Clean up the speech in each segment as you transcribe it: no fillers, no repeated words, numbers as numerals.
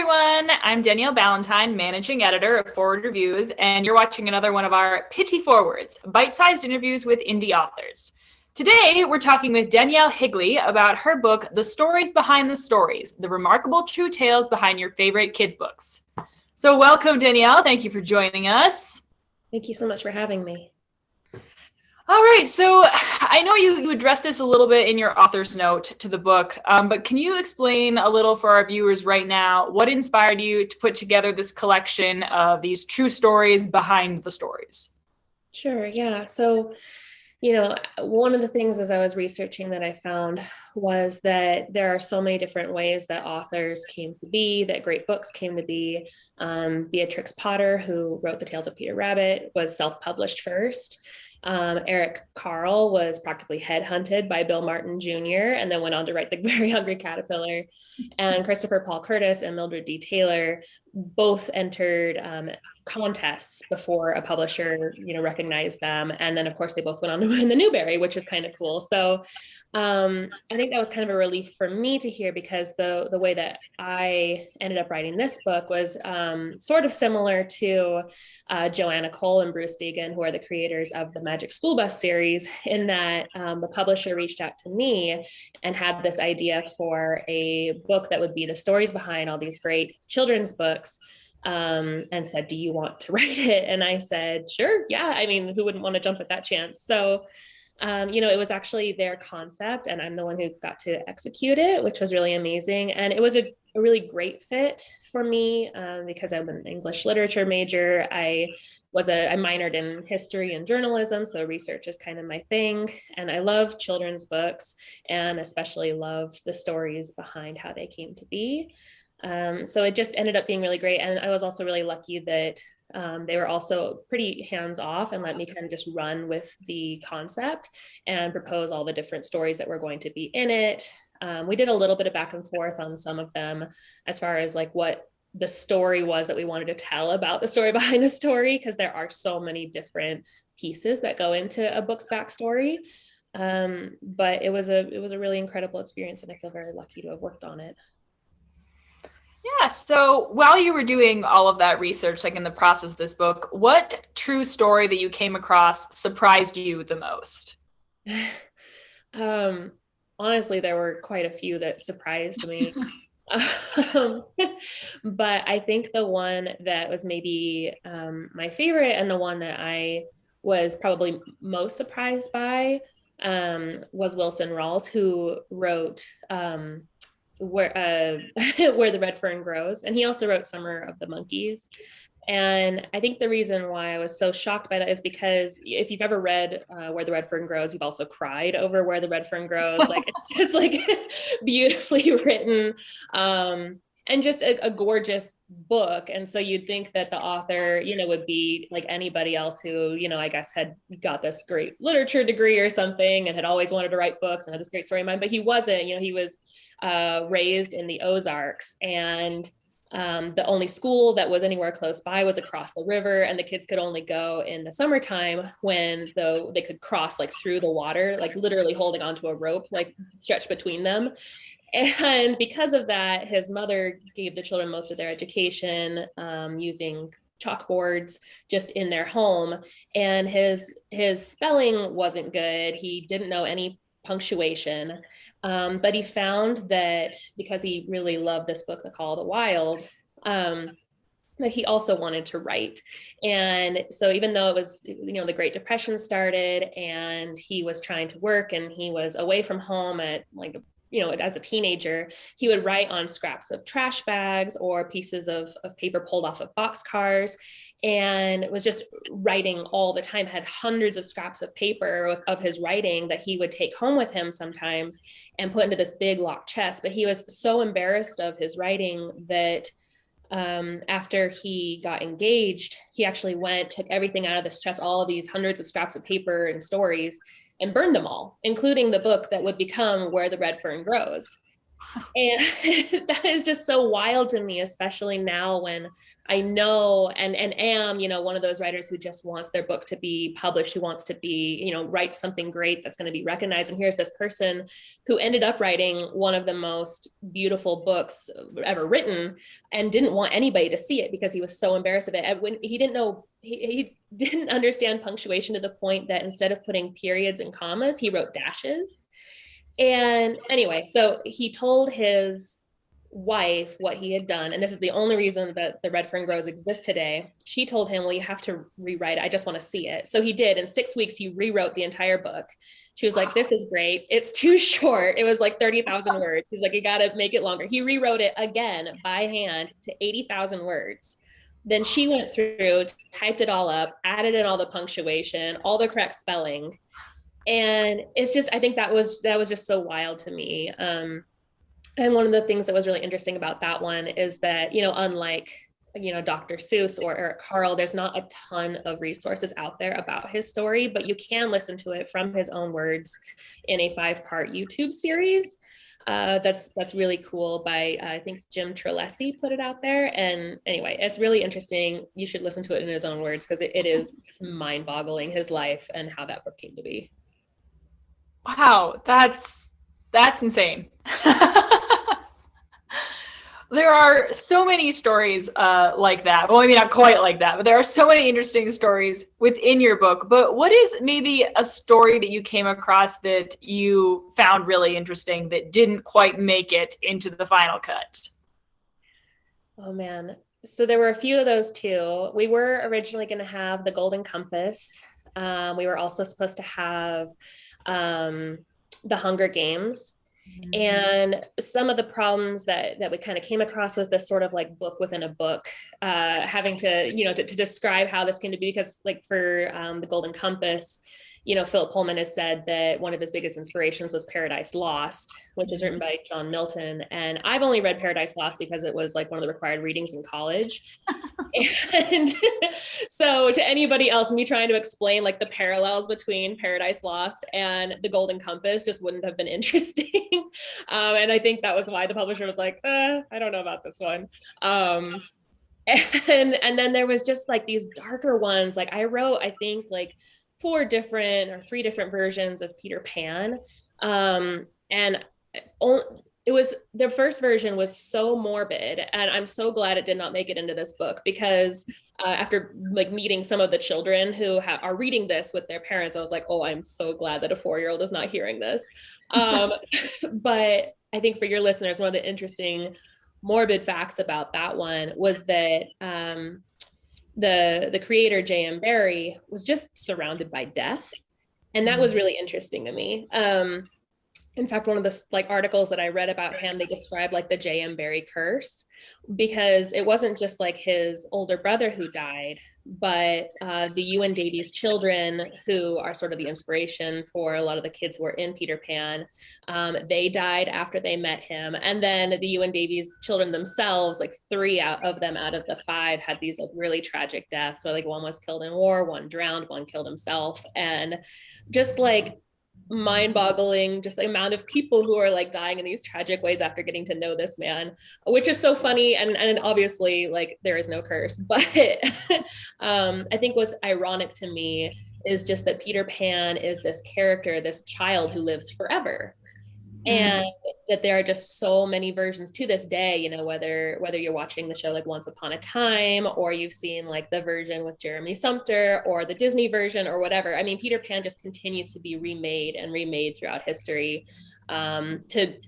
everyone. I'm Danielle Ballantyne, managing editor of Foreword Reviews, and you're watching another one of our Petit Forewords, bite-sized interviews with indie authors. Today, we're talking with Danielle Higley about her book, The Stories Behind the Stories, the remarkable true tales behind your favorite kids' books. So welcome, Danielle. Thank you for joining us. Thank you so much for having me. All right, so I know you addressed this a little bit in your author's note to the book, but can you explain a little for our viewers right now what inspired you to put together this collection of these true stories behind the stories? Sure, yeah. So, one of the things as I was researching that I found was that there are so many different ways that authors came to be, that great books came to be. Beatrix Potter, who wrote The Tales of Peter Rabbit, was self-published first. Eric Carle was practically headhunted by Bill Martin Jr. and then went on to write The Very Hungry Caterpillar. And Christopher Paul Curtis and Mildred D. Taylor both entered contests before a publisher, recognized them. And then, of course, they both went on to win the Newbery, which is kind of cool. So I think that was kind of a relief for me to hear, because the way that I ended up writing this book was sort of similar to Joanna Cole and Bruce Deegan, who are the creators of the Magic School Bus series, in that the publisher reached out to me and had this idea for a book that would be the stories behind all these great children's books. And said, do you want to write it? And I said, sure. Yeah. I mean, who wouldn't want to jump at that chance? So, it was actually their concept and I'm the one who got to execute it, which was really amazing. And it was a really great fit for me because I'm an English literature major. I minored in history and journalism. So research is kind of my thing. And I love children's books and especially love the stories behind how they came to be. So it just ended up being really great. And I was also really lucky that they were also pretty hands-off and let me kind of just run with the concept and propose all the different stories that were going to be in it. We did a little bit of back and forth on some of them as far as like what the story was that we wanted to tell about the story behind the story, because there are so many different pieces that go into a book's backstory. But it was a really incredible experience and I feel very lucky to have worked on it. Yeah, so while you were doing all of that research, like in the process of this book, what true story that you came across surprised you the most? Honestly, there were quite a few that surprised me. But I think the one that was maybe my favorite and the one that I was probably most surprised by was Wilson Rawls, who wrote where where the red fern grows, and he also wrote Summer of the Monkeys. And I think the reason why I was so shocked by that is because if you've ever read Where the Red Fern Grows, you've also cried over Where the Red Fern Grows. Like it's just like beautifully written and just a gorgeous book. And so you'd think that the author, would be like anybody else who, I guess had got this great literature degree or something and had always wanted to write books and had this great story in mind, but he wasn't. He was raised in the Ozarks, and the only school that was anywhere close by was across the river, and the kids could only go in the summertime when they could cross like through the water, like literally holding onto a rope, like stretched between them. And because of that, his mother gave the children most of their education using chalkboards just in their home. And his spelling wasn't good. He didn't know any punctuation. But he found that because he really loved this book, The Call of the Wild, that he also wanted to write. And so even though it was, the Great Depression started and he was trying to work and he was away from home at as a teenager, he would write on scraps of trash bags or pieces of paper pulled off of boxcars, and was just writing all the time, had hundreds of scraps of paper of his writing that he would take home with him sometimes and put into this big locked chest. But he was so embarrassed of his writing that after he got engaged, he actually took everything out of this chest, all of these hundreds of scraps of paper and stories, and burned them all, including the book that would become Where the Red Fern Grows. And that is just so wild to me, especially now when I know and am, one of those writers who just wants their book to be published, who wants to be, write something great that's going to be recognized. And here's this person who ended up writing one of the most beautiful books ever written and didn't want anybody to see it because he was so embarrassed of it. And when he didn't know, he didn't understand punctuation to the point that instead of putting periods and commas, he wrote dashes. And anyway, so he told his wife what he had done. And this is the only reason that the Red Fern Grows exist today. She told him, well, you have to rewrite it. I just want to see it. So he did. In 6 weeks, he rewrote the entire book. She was like, this is great. It's too short. It was like 30,000 words. He's like, you got to make it longer. He rewrote it again by hand to 80,000 words. Then she went through, typed it all up, added in all the punctuation, all the correct spelling. And it's just, I think that was just so wild to me. And one of the things that was really interesting about that one is that, unlike, Dr. Seuss or Eric Carle, there's not a ton of resources out there about his story, but you can listen to it from his own words in a 5-part YouTube series. That's really cool by, I think Jim Trelesi put it out there. And anyway, it's really interesting. You should listen to it in his own words because it is just mind-boggling, his life and how that book came to be. Wow, that's insane. There are so many stories like that. Well, maybe not quite like that, but there are so many interesting stories within your book. But what is maybe a story that you came across that you found really interesting that didn't quite make it into the final cut? Oh, man. So there were a few of those too. We were originally going to have the Golden Compass. We were also supposed to have the Hunger Games. And some of the problems that we kind of came across was this sort of like book within a book, having to, to describe how this came to be, because like for the Golden Compass, Philip Pullman has said that one of his biggest inspirations was Paradise Lost, which was written by John Milton. And I've only read Paradise Lost because it was like one of the required readings in college. And so to anybody else, me trying to explain like the parallels between Paradise Lost and the Golden Compass just wouldn't have been interesting. And I think that was why the publisher was like, I don't know about this one. And then there was just like these darker ones. Like I wrote, I think like 3 different versions of Peter Pan. And it was, the first version was so morbid, and I'm so glad it did not make it into this book, because after like meeting some of the children who are reading this with their parents, I was like, oh, I'm so glad that a 4-year-old is not hearing this. But I think for your listeners, one of the interesting morbid facts about that one was that the creator, J.M. Barrie, was just surrounded by death. And that was really interesting to me. In fact, one of the like articles that I read about him, they described like the J.M. Barrie curse, because it wasn't just like his older brother who died, but the Ewan Davies children, who are sort of the inspiration for a lot of the kids who were in Peter Pan, they died after they met him. And then the Ewan Davies children themselves, like 3 out of the 5 had these like really tragic deaths. So like one was killed in war, one drowned, one killed himself. And just like mind-boggling, just the amount of people who are like dying in these tragic ways after getting to know this man, which is so funny. And obviously like there is no curse, but I think what's ironic to me is just that Peter Pan is this character, this child who lives forever. And that there are just so many versions to this day, whether you're watching the show like Once Upon a Time, or you've seen like the version with Jeremy Sumpter or the Disney version or whatever. I mean, Peter Pan just continues to be remade throughout history, to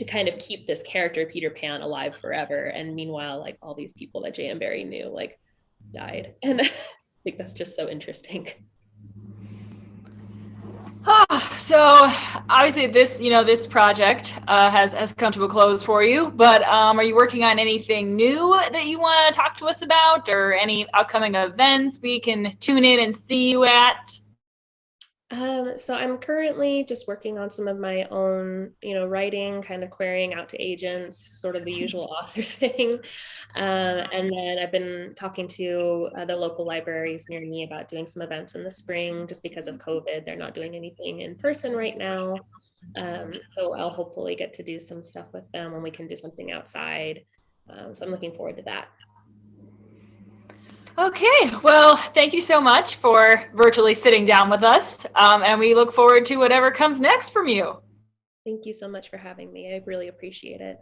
kind of keep this character Peter Pan alive forever. And meanwhile, like all these people that J.M. Barrie knew like died. And I think that's just so interesting. So obviously this project has come to a close for you, but are you working on anything new that you want to talk to us about, or any upcoming events we can tune in and see you at? So I'm currently just working on some of my own, writing, kind of querying out to agents, sort of the usual author thing. And then I've been talking to the local libraries near me about doing some events in the spring, just because of COVID. They're not doing anything in person right now. So I'll hopefully get to do some stuff with them when we can do something outside. So I'm looking forward to that. Okay, well, thank you so much for virtually sitting down with us, and we look forward to whatever comes next from you. Thank you so much for having me. I really appreciate it.